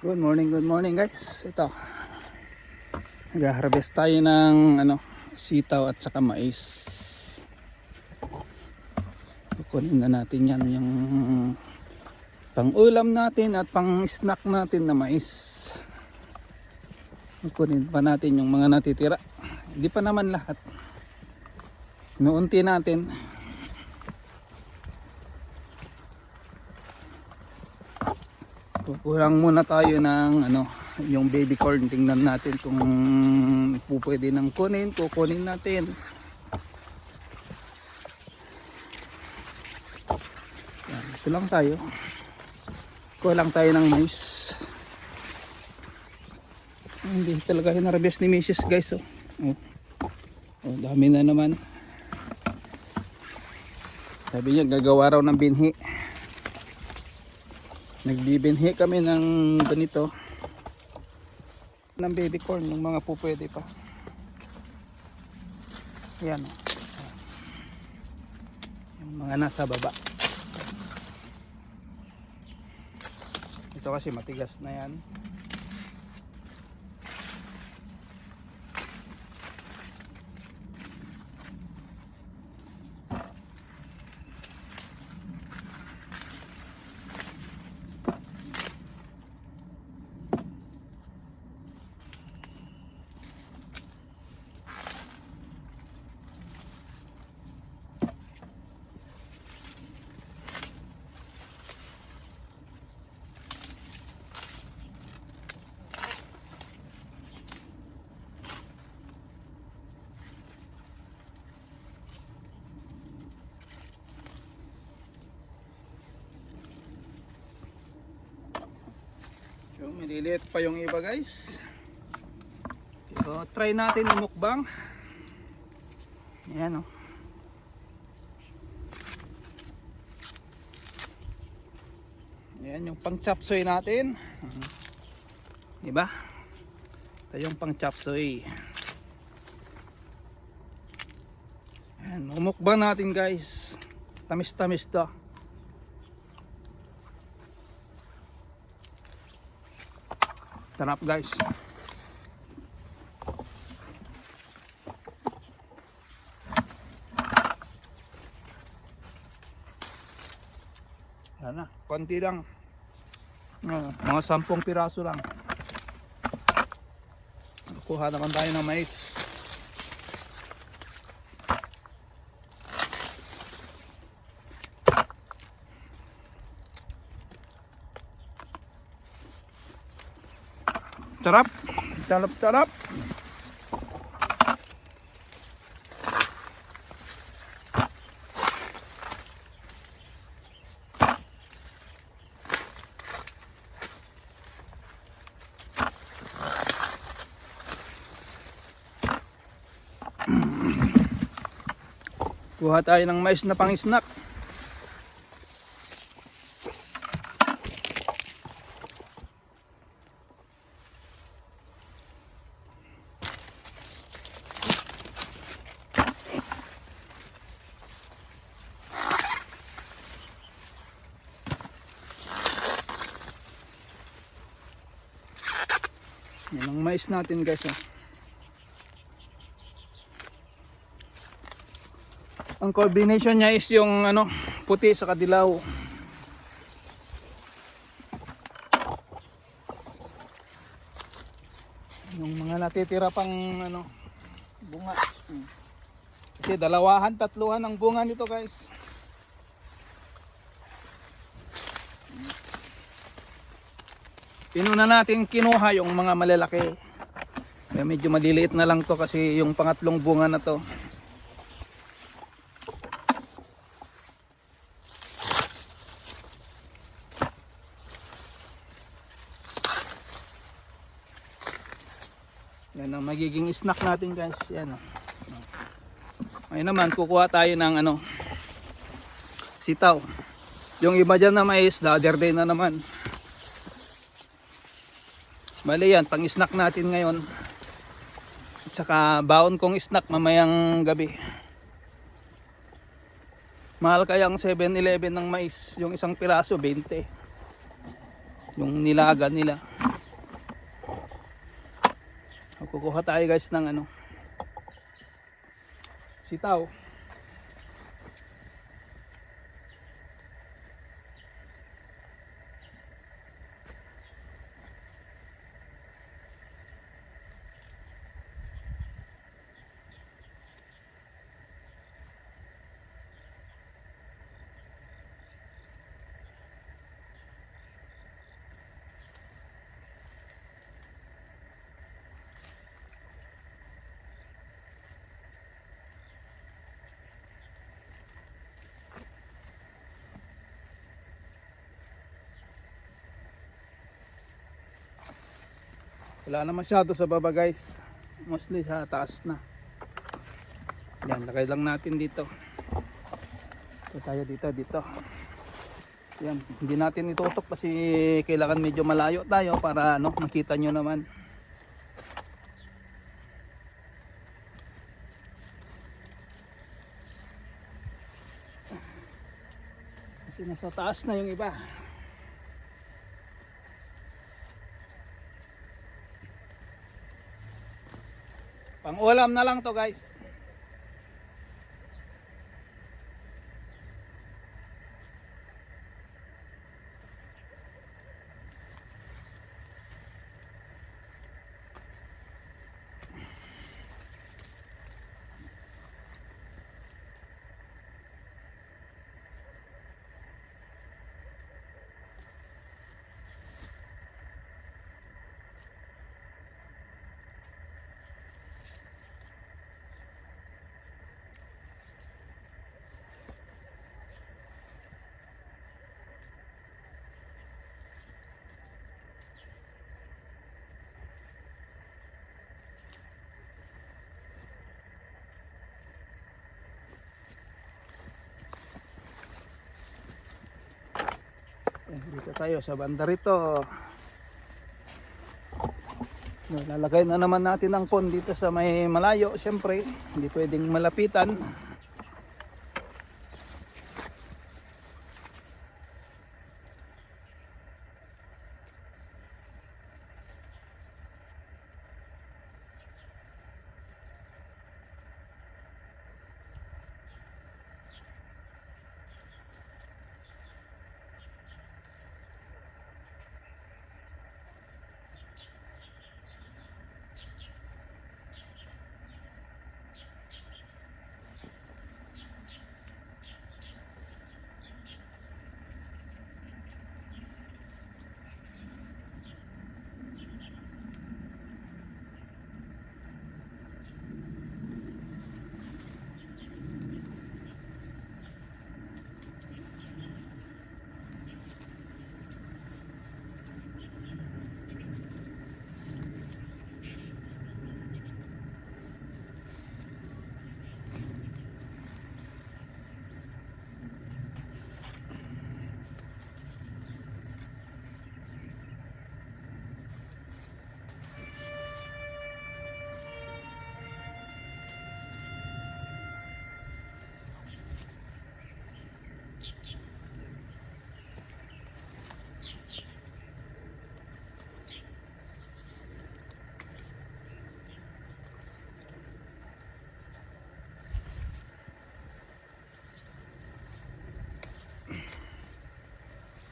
Good morning guys. Ito. Nag-harvest tayo ng sitaw at saka mais. Kukunin na natin yan, yung pang-ulam natin at pang-snack natin na mais. Kukunin pa natin yung mga natitira. Hindi pa naman lahat. Inuunti natin. Kukulang muna tayo ng yung baby corn. Tingnan natin kung pwede nang kukunin natin. Yan, ito lang tayo. Kulang tayo ng mais. Hindi talaga hinarvest ni Mrs. guys. Dami na naman. Sabi niya gagawa raw ng binhi. Nagbibinhi kami ng ganito ng baby corn, yung mga pupwede pa. Yan yung mga nasa baba. Ito kasi matigas na yan. Yung maliliit pa yung iba guys. So try natin yung mukbang. Ayan Ayan yung pang chop suey natin. Diba? Ito yung pang chop suey. Ayan, umukbang natin guys. Tamis-tamis to. Sarap guys. Yan na, konti lang. Mga 10 piraso lang. Kuha naman tayo ng mais. Sarap. Sarap. Kuha tayo ng mais na pang-snack. Yan ang mais natin guys. Ang combination niya is yung puti sa kadilaw. Yung mga natitira pang bunga. Kasi tatluhan ang bunga nito guys. Pinuna natin kinuha yung mga malalaki. Kaya medyo maliliit na lang to kasi yung pangatlong bunga na to. Yan ang magiging snack natin guys. Yan Ngayon naman kukuha tayo ng sitaw. Yung iba dyan na mais, the other day na naman. Bale yan, pang snack natin ngayon. At saka baon kong snack mamayang gabi. Mahal kaya ang 7-Eleven ng mais. Yung isang piraso 20. Yung nilaga nila. Kukuha tayo guys ng ano, sitaw. Wala na masyado sa baba guys, mostly sa taas na. Yan, lagay lang natin dito. Ito tayo dito. Yan, hindi natin itutok kasi kailangan medyo malayo tayo para ano, makita nyo naman. Kasi nasa taas na yung iba. Pang-ulam na lang to guys. Dito tayo sa banda rito. Lalagay na naman natin ang pond dito sa may malayo. Siyempre, hindi pwedeng malapitan.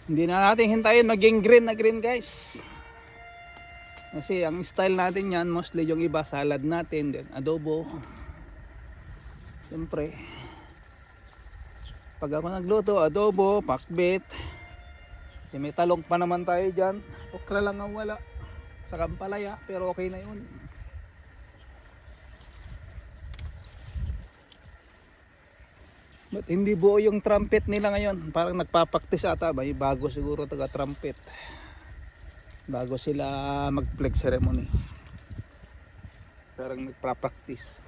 Hindi na natin hintayin maging green na green guys. Kasi ang style natin yan, mostly yung iba salad natin, then adobo. Siyempre, pag ako nagluto, adobo, pakbet. Kasi may talong pa naman tayo dyan. Okra lang ang wala sa kampalaya, pero okay na yun. But hindi buo yung trumpet nila ngayon. Parang nagpapaktis ata. May bago siguro taga trumpet. Bago sila mag-flag ceremony. Parang nagpa-practice.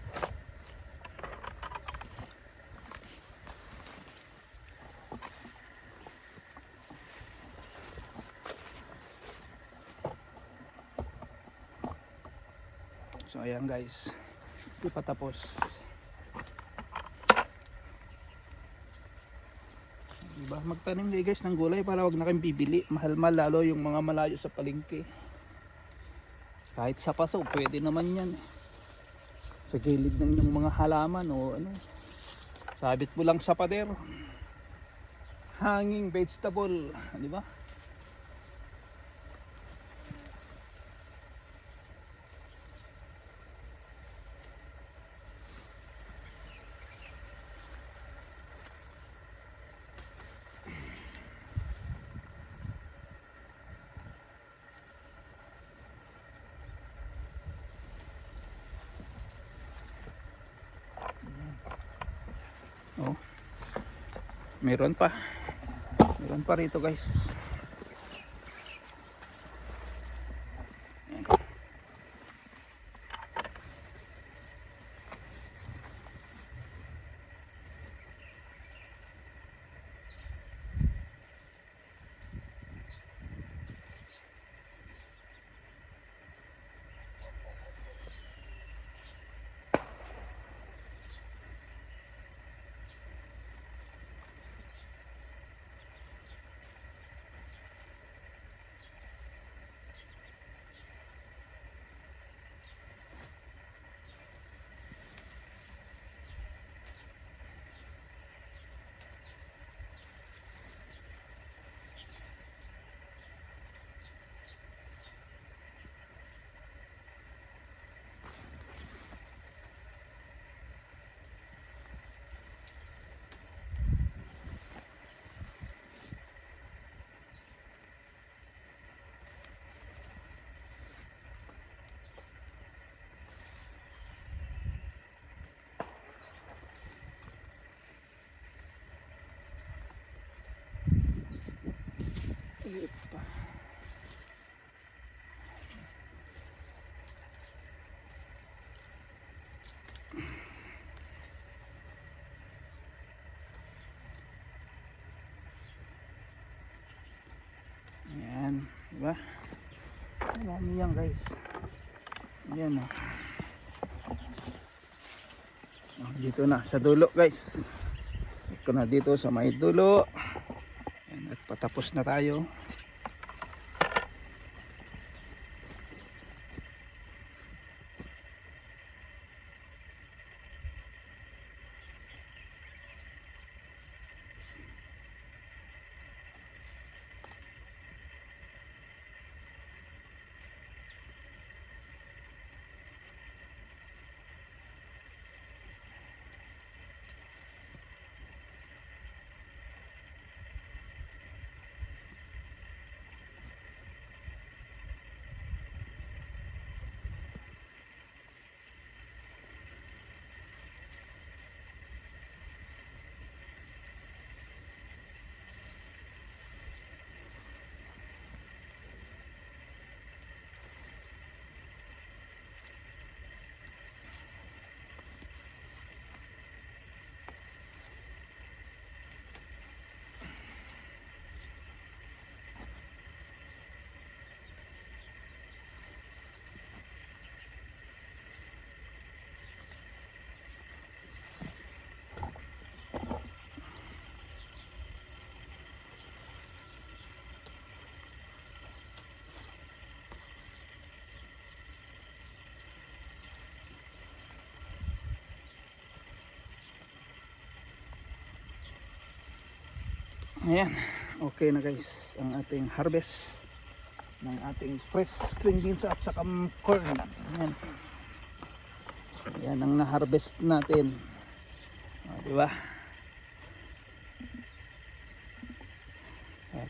So ayan guys. Hindi pa tapos. Diba? Magtanim kayo guys ng gulay para wag na kayong bibili. Mahal-mahal lalo yung mga malayo sa palengke. Kahit sa paso, pwede naman yan. Sa gilid ng mga halaman o ano. Sabit mo lang sa pader. Hanging vegetable, di ba? Oh. Meron pa. Meron pa rito, guys. Epa. Ayan, diba? Marami yan, guys. Ayan, oh. Oh, dito na sa dulo, guys. Ito na dito sa may dulo. Ayan, at patapos na tayo. Ayan, okay na, guys, ang ating harvest ng ating fresh string beans at saka corn. Ayan. Ayan ang na-harvest natin. O, diba?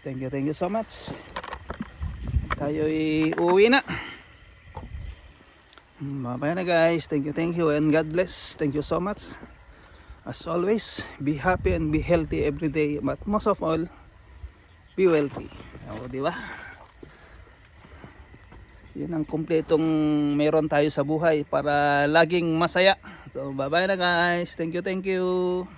Thank you so much. Tayo uuwi na. Bye-bye na, guys. Thank you and God bless. Thank you so much. As always, be happy and be healthy every day. But most of all, be wealthy. O, di ba? Yun ang kumpletong meron tayo sa buhay para laging masaya. So, bye-bye na, guys. Thank you.